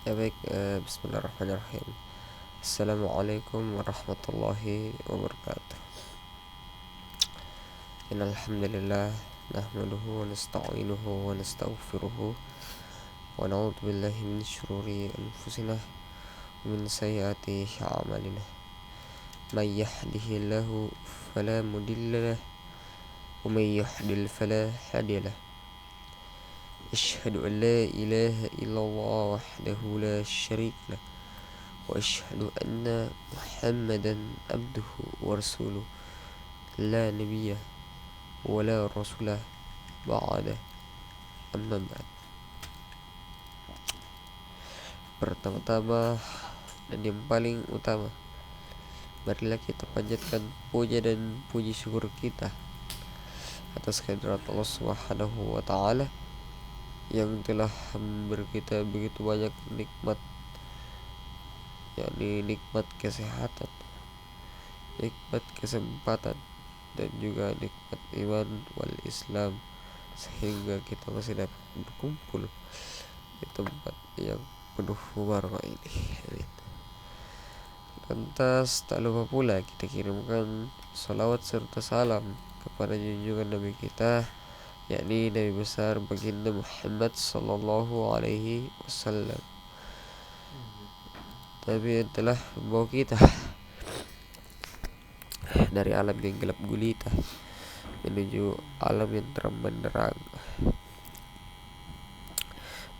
Ya baik, bismillahirrahmanirrahim. Assalamualaikum warahmatullahi wabarakatuh. Innal hamdalillah nahmaduhu wa nasta'inuhu wa nastaghfiruhu wa na'udzu billahi min syururi anfusina wa min sayyiati a'malina. May yahdihillahu fala mudilla lahu wa may yudlil fala hadiya lahu. Asyhadu an la ilaha illallah wahdahu la syarika lahu wa asyhadu anna Muhammadan abduhu wa rasuluh la nabiyya wa la rasulah ba'da amma ba'd. Pertama-tama dan yang paling utama, marilah kita panjatkan puja dan puji syukur kita atas kehadirat Allah Subhanahu wa taala yang telah memberi kita begitu banyak nikmat, yakni nikmat kesehatan, nikmat kesempatan, dan juga nikmat iman wal Islam, sehingga kita masih dapat berkumpul di tempat yang penuh warna ini. Lantas tak lupa pula kita kirimkan salawat serta salam kepada junjungan Nabi kita, yakni Nabi besar baginda Muhammad sallallahu alaihi wasallam, Nabi yang telah membawa kita dari alam yang gelap gulita menuju alam yang terang benderang,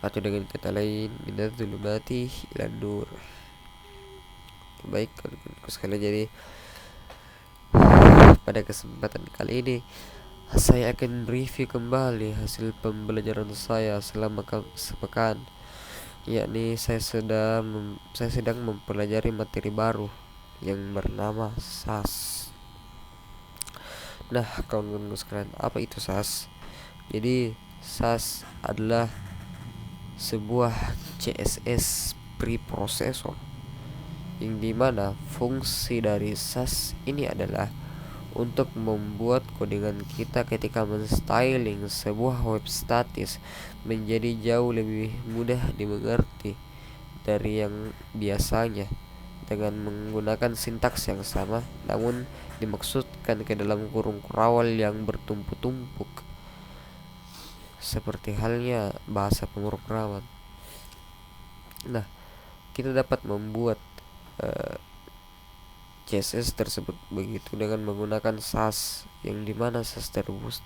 atau dengan kata lain minadz zulumati ilan nur. Baik kawan-kawanku sekalian, jadi pada kesempatan kali ini saya akan review kembali hasil pembelajaran saya selama sepekan, yakni saya sedang mempelajari materi baru yang bernama SAS. Nah, kawan-kawan sekalian, apa itu SAS? Jadi SAS adalah sebuah CSS preprocessor, yang dimana fungsi dari SAS ini adalah untuk membuat codingan kita ketika menstyling sebuah web statis menjadi jauh lebih mudah dimengerti dari yang biasanya, dengan menggunakan sintaks yang sama namun dimaksudkan ke dalam kurung kurawal yang bertumpuk-tumpuk, seperti halnya bahasa pemrograman. Nah, kita dapat membuat CSS tersebut begitu dengan menggunakan SAS, yang dimana SAS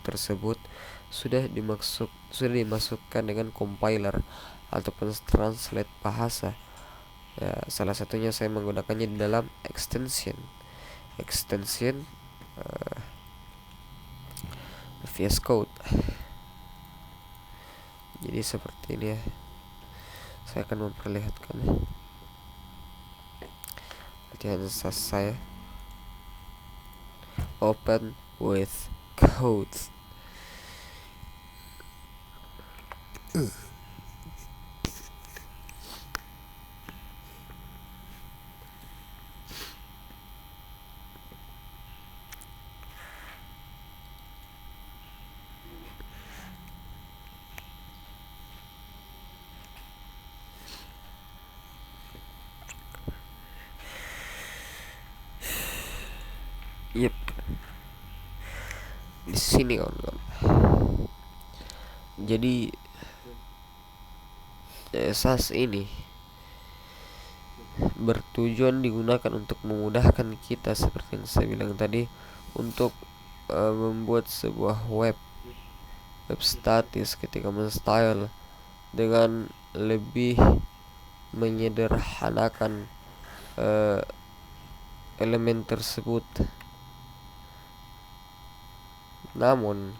tersebut sudah dimasukkan dengan compiler ataupun translate bahasa. Ya, salah satunya saya menggunakannya di dalam extension VS Code. Jadi seperti ini ya, saya akan memperlihatkan latihan SAS saya. Open with code. Yep, di sini kawan-kawan. Jadi SAS ini bertujuan digunakan untuk memudahkan kita, seperti yang saya bilang tadi, untuk membuat sebuah web statis ketika menstyle dengan lebih menyederhanakan elemen tersebut. Namun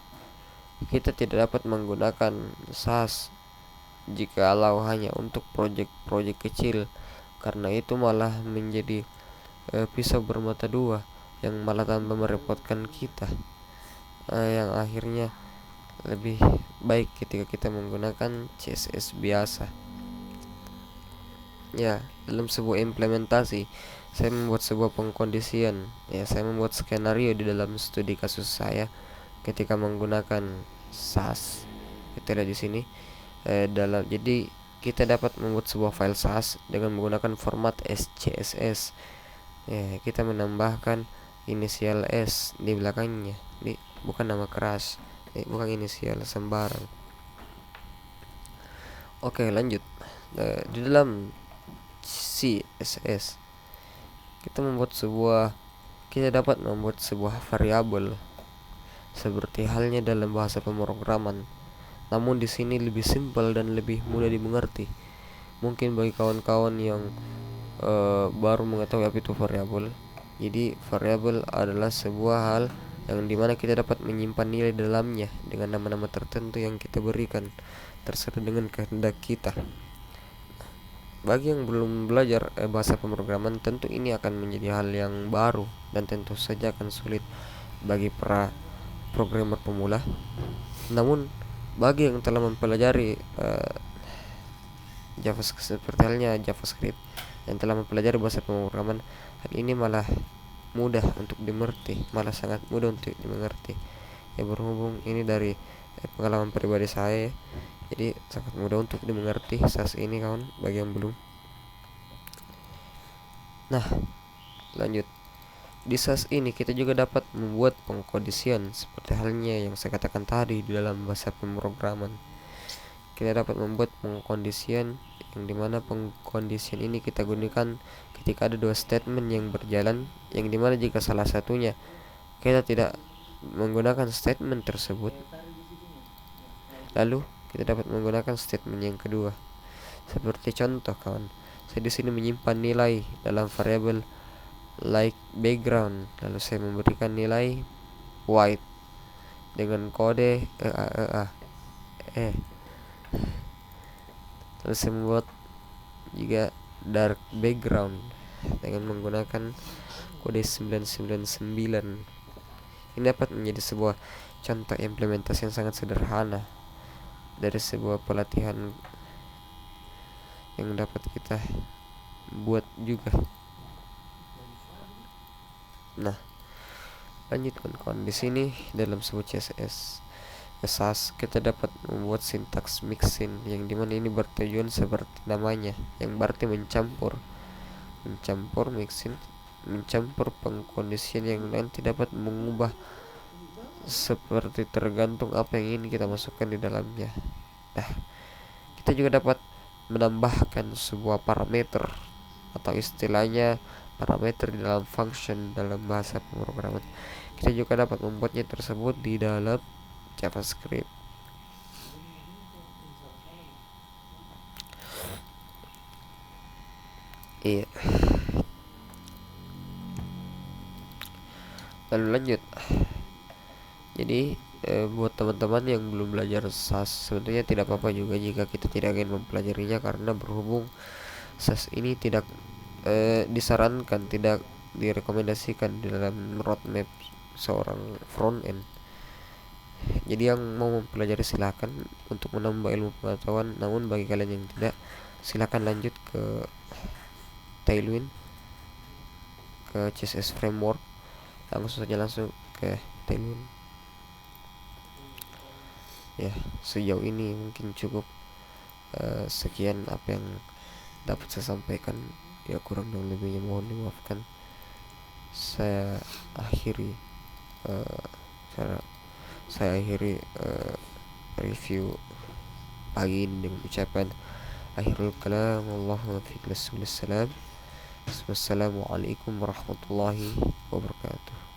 kita tidak dapat menggunakan SAS jikalau hanya untuk proyek-proyek kecil, karena itu malah menjadi pisau bermata dua yang malah tambah merepotkan kita, yang akhirnya lebih baik ketika kita menggunakan CSS biasa. Ya, dalam sebuah implementasi saya membuat sebuah pengkondisian. Ya, saya membuat skenario di dalam studi kasus saya ketika menggunakan SAS. Kita lihat di sini. Jadi kita dapat membuat sebuah file SAS dengan menggunakan format SCSS. Ya, kita menambahkan inisial S di belakangnya. Ini bukan nama keras, bukan inisial sembarang. Oke, lanjut. Di dalam CSS kita dapat membuat sebuah variabel seperti halnya dalam bahasa pemrograman. Namun di sini lebih simpel dan lebih mudah dimengerti. Mungkin bagi kawan-kawan yang baru mengetahui apa itu variabel. Jadi variabel adalah sebuah hal yang dimana kita dapat menyimpan nilai dalamnya dengan nama-nama tertentu yang kita berikan terserah dengan kehendak kita. Bagi yang belum belajar bahasa pemrograman, tentu ini akan menjadi hal yang baru dan tentu saja akan sulit bagi para programmer pemula. Namun bagi yang telah mempelajari JavaScript, seperti halnya JavaScript, yang telah mempelajari bahasa pemrograman, hal ini malah mudah untuk dimengerti, malah sangat mudah untuk dimengerti. Ya, berhubung ini dari pengalaman pribadi saya, jadi sangat mudah untuk dimengerti SAS ini, kawan, bagi yang belum. Nah, lanjut. Di SAS ini kita juga dapat membuat pengkondisian seperti halnya yang saya katakan tadi di dalam bahasa pemrograman. Kita dapat membuat pengkondisian yang dimana pengkondisian ini kita gunakan ketika ada dua statement yang berjalan, yang dimana jika salah satunya kita tidak menggunakan statement tersebut, lalu kita dapat menggunakan statement yang kedua. Seperti contoh, kawan, saya di sini menyimpan nilai dalam variabel like background, lalu saya memberikan nilai white dengan kode lalu saya membuat juga dark background dengan menggunakan kode 999. Ini dapat menjadi sebuah contoh implementasi yang sangat sederhana dari sebuah pelatihan yang dapat kita buat juga. Nah, lanjut kawan-kawan. Di sini dalam sebuah CSS SAS kita dapat membuat sintaks mixin, yang dimana ini bertujuan seperti namanya, yang berarti mencampur mixin, mencampur pengkondisian yang nanti dapat mengubah seperti tergantung apa yang ingin kita masukkan di dalamnya. Nah, kita juga dapat menambahkan sebuah parameter atau istilahnya parameter di dalam function dalam bahasa pemrograman. Kita juga dapat membuatnya tersebut di dalam JavaScript. Iya. Lalu lanjut. Jadi buat teman-teman yang belum belajar SAS, sebenarnya tidak apa-apa juga jika kita tidak ingin mempelajarinya, karena berhubung SAS ini tidak disarankan, tidak direkomendasikan di dalam roadmap seorang front end. Jadi yang mau mempelajari silakan untuk menambah ilmu pengetahuan, namun bagi kalian yang tidak, silakan lanjut ke Tailwind, ke CSS framework, langsung ke Tailwind. Ya, sejauh ini mungkin cukup sekian apa yang dapat saya sampaikan. Ya, kurang dan lebihnya mohon dimaafkan. Saya akhiri review pagi ini dengan ucapan akhirul kalam, wallahu muwaffiq. Wassalamualaikum warahmatullahi wabarakatuh.